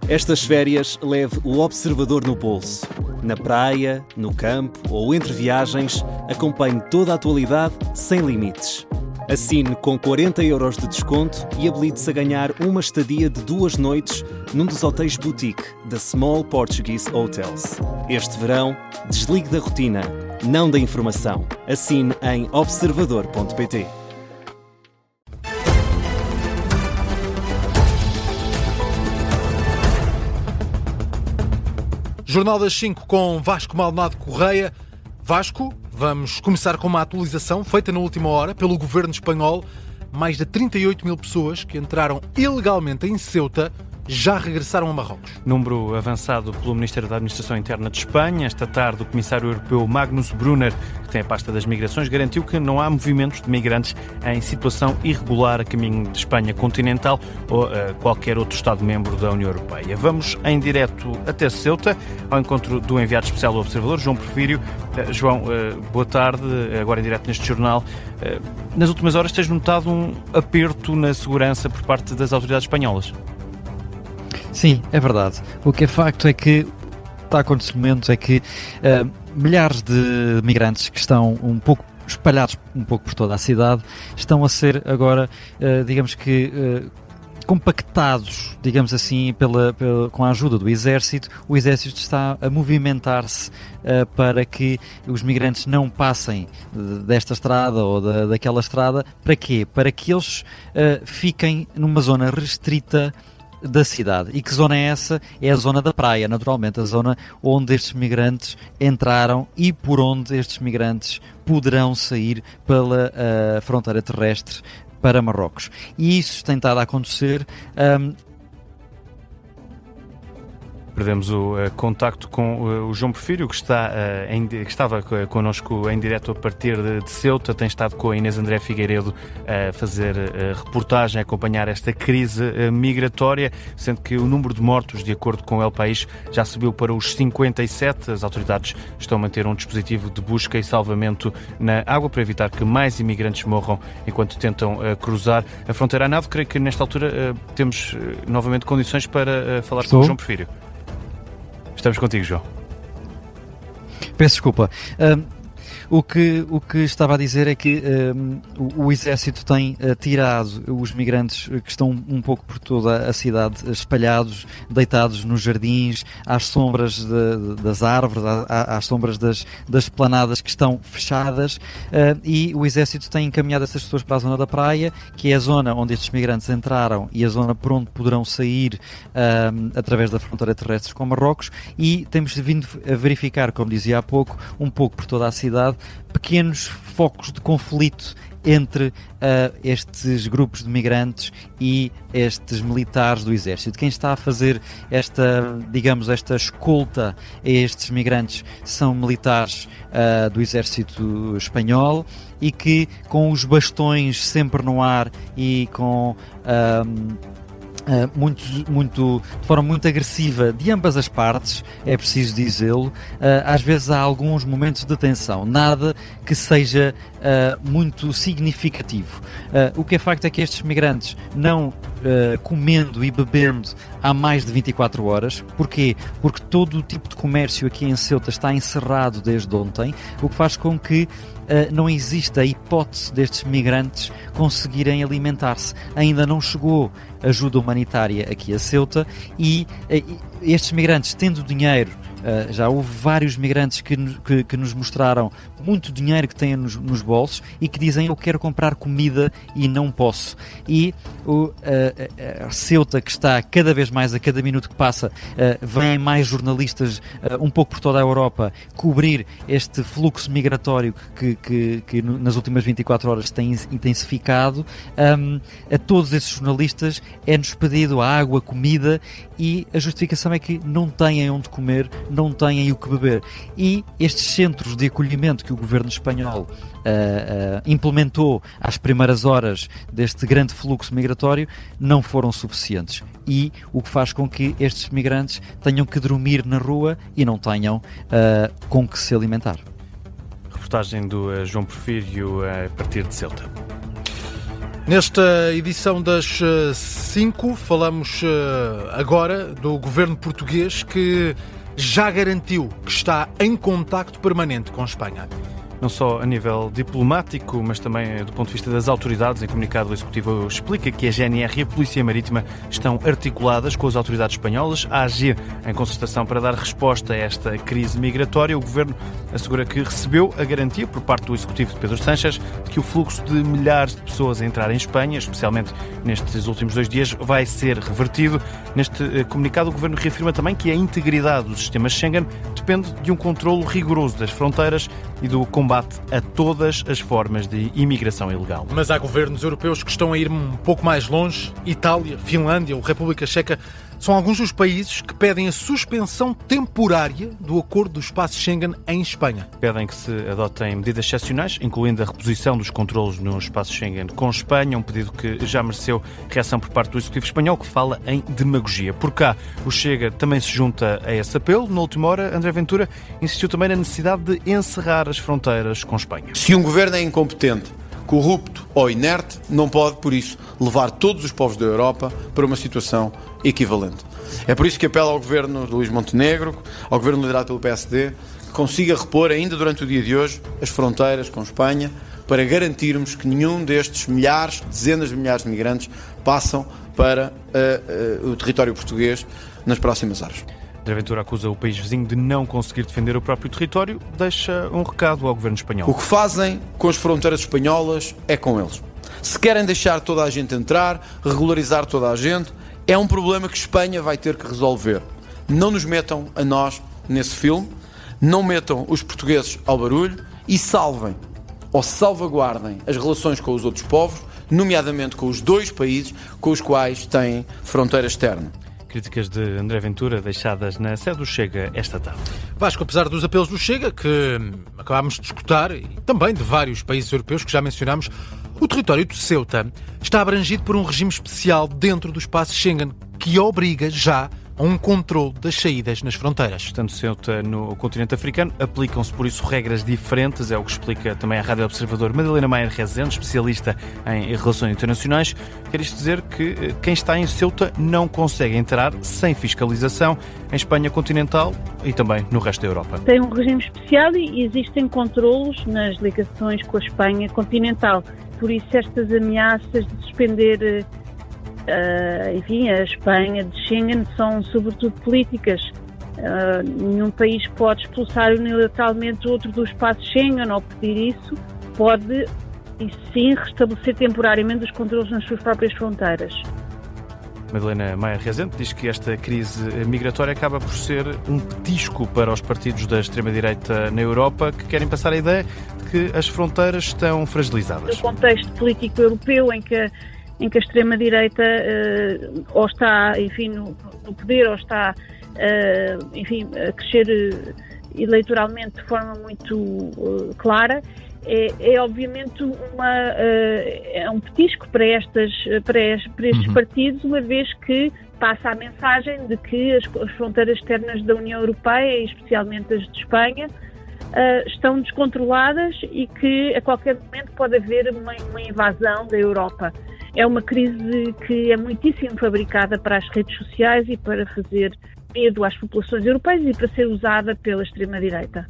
Estas férias leve o observador no bolso. Na praia, no campo ou entre viagens, acompanhe toda a atualidade sem limites. Assine com 40€ de desconto e habilite-se a ganhar uma estadia de 2 noites num dos hotéis boutique da Small Portuguese Hotels. Este verão, desligue da rotina, não da informação. Assine em observador.pt. Jornal das 5 com Vasco Maldonado Correia. Vasco, vamos começar com uma atualização feita na última hora pelo governo espanhol. Mais de 38 mil pessoas que entraram ilegalmente em Ceuta já regressaram a Marrocos. Número avançado pelo Ministério da Administração Interna de Espanha. Esta tarde, o Comissário Europeu Magnus Brunner, que tem a pasta das migrações, garantiu que não há movimentos de migrantes em situação irregular a caminho de Espanha continental ou qualquer outro Estado-membro da União Europeia. Vamos em direto até Ceuta, ao encontro do enviado especial do Observador, João Porfírio. João, boa tarde, agora em direto neste jornal. Nas últimas horas tens notado um aperto na segurança por parte das autoridades espanholas? Sim, é verdade. O que é facto é que está a acontecer momentos é que milhares de migrantes que estão um pouco espalhados um pouco por toda a cidade estão a ser agora, digamos que, compactados, digamos assim, com a ajuda do Exército. O Exército está a movimentar-se para que os migrantes não passem desta estrada ou daquela estrada. Para quê? Para que eles fiquem numa zona restrita da cidade. E que zona é essa? É a zona da praia, naturalmente, a zona onde estes migrantes entraram e por onde estes migrantes poderão sair pela fronteira terrestre para Marrocos. E isso tem estado a acontecer. Perdemos o contacto com o João Porfírio, que estava connosco em direto a partir de Ceuta. Tem estado com a Inês André Figueiredo a fazer reportagem, a acompanhar esta crise migratória, sendo que o número de mortos, de acordo com o El País, já subiu para os 57. As autoridades estão a manter um dispositivo de busca e salvamento na água para evitar que mais imigrantes morram enquanto tentam cruzar a fronteira a nado. Creio que nesta altura temos novamente condições para falar com o João Porfírio. Estamos contigo, João. Peço desculpa. O que estava a dizer é que o Exército tem tirado os migrantes que estão um pouco por toda a cidade, espalhados, deitados nos jardins, às sombras das árvores, às sombras das esplanadas que estão fechadas, e o Exército tem encaminhado essas pessoas para a zona da praia, que é a zona onde estes migrantes entraram e a zona por onde poderão sair através da fronteira terrestre com Marrocos, e temos vindo a verificar, como dizia há pouco, um pouco por toda a cidade, pequenos focos de conflito entre estes grupos de migrantes e estes militares do Exército. Quem está a fazer esta escolta a estes migrantes são militares do Exército espanhol, e que com os bastões sempre no ar e com de forma muito agressiva de ambas as partes, é preciso dizê-lo. Às vezes há alguns momentos de tensão, nada que seja muito significativo. O que é facto é que estes migrantes não comendo e bebendo há mais de 24 horas. Porquê? Porque todo o tipo de comércio aqui em Ceuta está encerrado desde ontem, o que faz com que não existe a hipótese destes migrantes conseguirem alimentar-se. Ainda não chegou ajuda humanitária aqui a Ceuta, e estes migrantes, tendo dinheiro, já houve vários migrantes que nos mostraram muito dinheiro que têm nos bolsos e que dizem: eu quero comprar comida e não posso. E a Ceuta, que está cada vez mais, a cada minuto que passa, vêm mais jornalistas um pouco por toda a Europa cobrir este fluxo migratório que nas últimas 24 horas tem intensificado. A todos esses jornalistas é-nos pedido água, comida, e a justificação é que não têm onde comer, não têm o que beber. E estes centros de acolhimento que o governo espanhol implementou às primeiras horas deste grande fluxo migratório não foram suficientes. E o que faz com que estes migrantes tenham que dormir na rua e não tenham com que se alimentar. Reportagem do João Porfírio a partir de Ceuta. Nesta edição das 5, falamos agora do governo português que já garantiu que está em contacto permanente com Espanha. Não só a nível diplomático, mas também do ponto de vista das autoridades. Em comunicado, o Executivo explica que a GNR e a Polícia Marítima estão articuladas com as autoridades espanholas a agir em concertação para dar resposta a esta crise migratória. O Governo assegura que recebeu a garantia por parte do Executivo de Pedro Sánchez de que o fluxo de milhares de pessoas a entrar em Espanha, especialmente nestes últimos 2 dias, vai ser revertido. Neste comunicado, o Governo reafirma também que a integridade do sistema Schengen depende de um controlo rigoroso das fronteiras e do combate a todas as formas de imigração ilegal. Mas há governos europeus que estão a ir um pouco mais longe. Itália, Finlândia ou República Checa são alguns dos países que pedem a suspensão temporária do acordo do espaço Schengen em Espanha. Pedem que se adotem medidas excepcionais, incluindo a reposição dos controlos no espaço Schengen com Espanha, um pedido que já mereceu reação por parte do Executivo espanhol, que fala em demagogia. Por cá, o Chega também se junta a esse apelo. Na última hora, André Ventura insistiu também na necessidade de encerrar as fronteiras com Espanha. Se um governo é incompetente, corrupto ou inerte, não pode, por isso, levar todos os povos da Europa para uma situação equivalente. É por isso que apelo ao governo de Luís Montenegro, ao governo liderado pelo PSD, que consiga repor ainda durante o dia de hoje as fronteiras com Espanha para garantirmos que nenhum destes milhares, dezenas de milhares de migrantes passam para o território português nas próximas horas. André Ventura acusa o país vizinho de não conseguir defender o próprio território, deixa um recado ao governo espanhol. O que fazem com as fronteiras espanholas é com eles. Se querem deixar toda a gente entrar, regularizar toda a gente, é um problema que Espanha vai ter que resolver. Não nos metam a nós nesse filme, não metam os portugueses ao barulho e salvem ou salvaguardem as relações com os outros povos, nomeadamente com os 2 países com os quais têm fronteira externa. Críticas de André Ventura deixadas na sede do Chega esta tarde. Vasco, apesar dos apelos do Chega, que acabámos de escutar, e também de vários países europeus que já mencionámos, o território de Ceuta está abrangido por um regime especial dentro do espaço Schengen, que obriga já a um controle das saídas nas fronteiras. Estando Ceuta no continente africano, aplicam-se por isso regras diferentes, é o que explica também a Rádio Observador Madalena Maier Rezende, especialista em relações internacionais. Quer isto dizer que quem está em Ceuta não consegue entrar sem fiscalização em Espanha continental e também no resto da Europa. Tem um regime especial e existem controlos nas ligações com a Espanha continental. Por isso estas ameaças de suspender a Espanha de Schengen são sobretudo políticas. Nenhum país pode expulsar unilateralmente outro do espaço Schengen ou pedir isso. Pode, e sim, restabelecer temporariamente os controlos nas suas próprias fronteiras. Madalena Maier Rezende diz que esta crise migratória acaba por ser um petisco para os partidos da extrema-direita na Europa, que querem passar a ideia de que as fronteiras estão fragilizadas. No contexto político europeu em que a extrema-direita ou está, enfim, no poder ou está, a crescer eleitoralmente de forma muito clara, é obviamente um petisco para estes partidos, uma vez que passa a mensagem de que as fronteiras externas da União Europeia, e especialmente as de Espanha, estão descontroladas e que a qualquer momento pode haver uma invasão da Europa. É uma crise que é muitíssimo fabricada para as redes sociais e para fazer medo às populações europeias e para ser usada pela extrema-direita.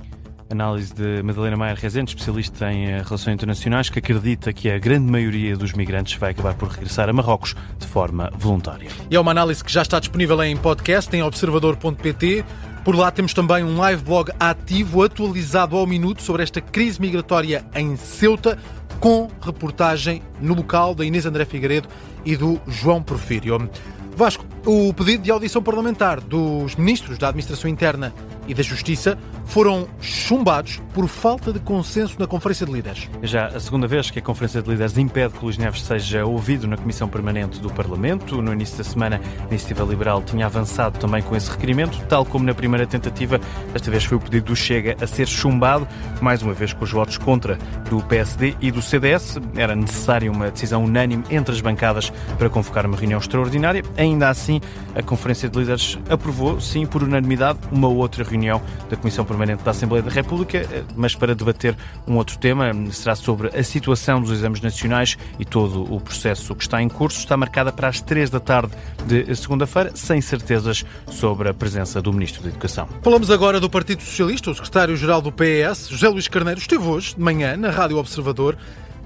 Análise de Madalena Maier Rezende, especialista em relações internacionais, que acredita que a grande maioria dos migrantes vai acabar por regressar a Marrocos de forma voluntária. E é uma análise que já está disponível em podcast, em observador.pt. Por lá temos também um live blog ativo, atualizado ao minuto, sobre esta crise migratória em Ceuta, com reportagem no local da Inês André Figueiredo e do João Porfírio. Vasco, o pedido de audição parlamentar dos ministros da Administração Interna e da Justiça foram chumbados por falta de consenso na Conferência de Líderes. É já a segunda vez que a Conferência de Líderes impede que Luís Neves seja ouvido na Comissão Permanente do Parlamento. No início da semana, a Iniciativa Liberal tinha avançado também com esse requerimento, tal como na primeira tentativa. Desta vez foi o pedido do Chega a ser chumbado, mais uma vez com os votos contra do PSD e do CDS. Era necessária uma decisão unânime entre as bancadas para convocar uma reunião extraordinária. Ainda assim, assim, a Conferência de Líderes aprovou, sim, por unanimidade, uma outra reunião da Comissão Permanente da Assembleia da República, mas para debater um outro tema, será sobre a situação dos exames nacionais e todo o processo que está em curso. Está marcada para as 3 da tarde de segunda-feira, sem certezas sobre a presença do Ministro da Educação. Falamos agora do Partido Socialista. O secretário-geral do PS, José Luís Carneiro, esteve hoje de manhã na Rádio Observador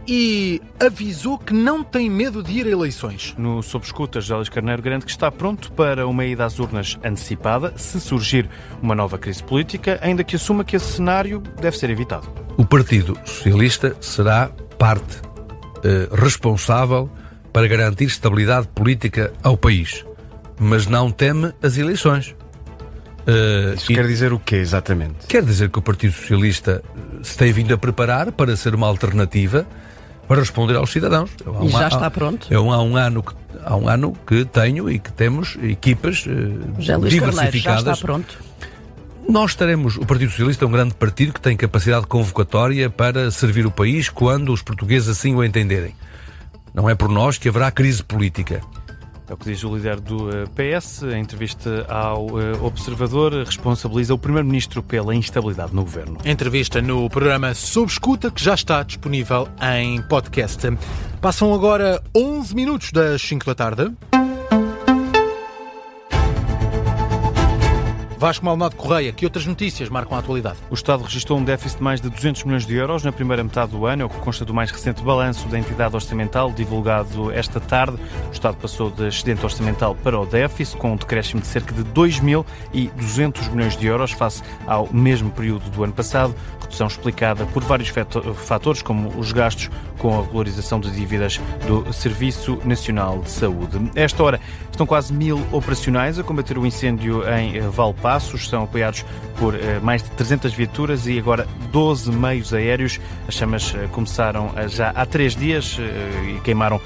e avisou que não tem medo de ir a eleições. No Sob Escuta, José Luís Carneiro garante que está pronto para uma ida às urnas antecipada, se surgir uma nova crise política, ainda que assuma que esse cenário deve ser evitado. O Partido Socialista será parte responsável para garantir estabilidade política ao país, mas não teme as eleições. Isso quer dizer o quê, exatamente? Quer dizer que o Partido Socialista se tem vindo a preparar para ser uma alternativa para responder aos cidadãos. E já está pronto? Há um ano que tenho e que temos equipas diversificadas. Já está pronto? O Partido Socialista é um grande partido que tem capacidade convocatória para servir o país quando os portugueses assim o entenderem. Não é por nós que haverá crise política. É o que diz o líder do PS. Em entrevista ao Observador, responsabiliza o Primeiro-Ministro pela instabilidade no governo. Entrevista no programa Sob Escuta, que já está disponível em podcast. Passam agora 11 minutos das 5 da tarde. Vasco Maldonado Correia, que outras notícias marcam a atualidade? O Estado registrou um déficit de mais de 200 milhões de euros na primeira metade do ano, é o que consta do mais recente balanço da entidade orçamental divulgado esta tarde. O Estado passou de excedente orçamental para o déficit, com um decréscimo de cerca de 2.200 milhões de euros face ao mesmo período do ano passado, redução explicada por vários fatores, como os gastos com a regularização de dívidas do Serviço Nacional de Saúde. A esta hora estão quase 1.000 operacionais a combater o incêndio em Valpassos. São apoiados por mais de 300 viaturas e agora 12 meios aéreos. As chamas começaram já há 3 dias e queimaram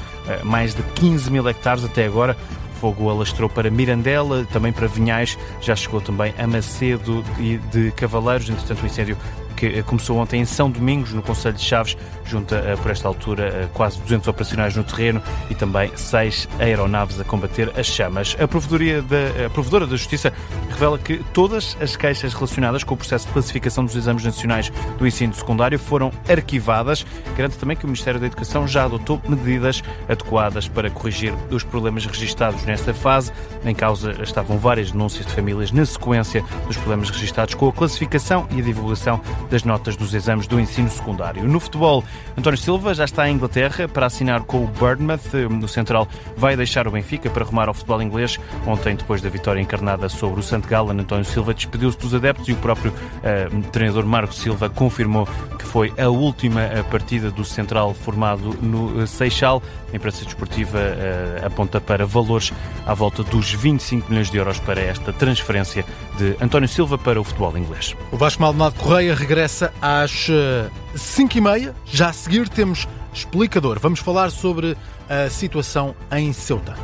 mais de 15.000 hectares até agora. O fogo alastrou para Mirandela, também para Vinhais, já chegou também a Macedo e de Cavaleiros. Entretanto, o incêndio que começou ontem em São Domingos, no Concelho de Chaves, junta por esta altura quase 200 operacionais no terreno e também 6 aeronaves a combater as chamas. A Provedora da Justiça revela que todas as queixas relacionadas com o processo de classificação dos exames nacionais do ensino secundário foram arquivadas. Garante também que o Ministério da Educação já adotou medidas adequadas para corrigir os problemas registados nesta fase. Em causa estavam várias denúncias de famílias na sequência dos problemas registados com a classificação e a divulgação das notas dos exames do ensino secundário. No futebol, António Silva já está em Inglaterra para assinar com o Bournemouth. No central vai deixar o Benfica para rumar ao futebol inglês. Ontem, depois da vitória encarnada sobre o St. Gallen, António Silva despediu-se dos adeptos e o próprio treinador Marco Silva confirmou que foi a última partida do central formado no Seixal. A imprensa desportiva aponta para valores à volta dos 25 milhões de euros para esta transferência de António Silva para o futebol inglês. O Vasco Maldonado Correia regressa às 5h30. Já a seguir temos Explicador. Vamos falar sobre a situação em Ceuta.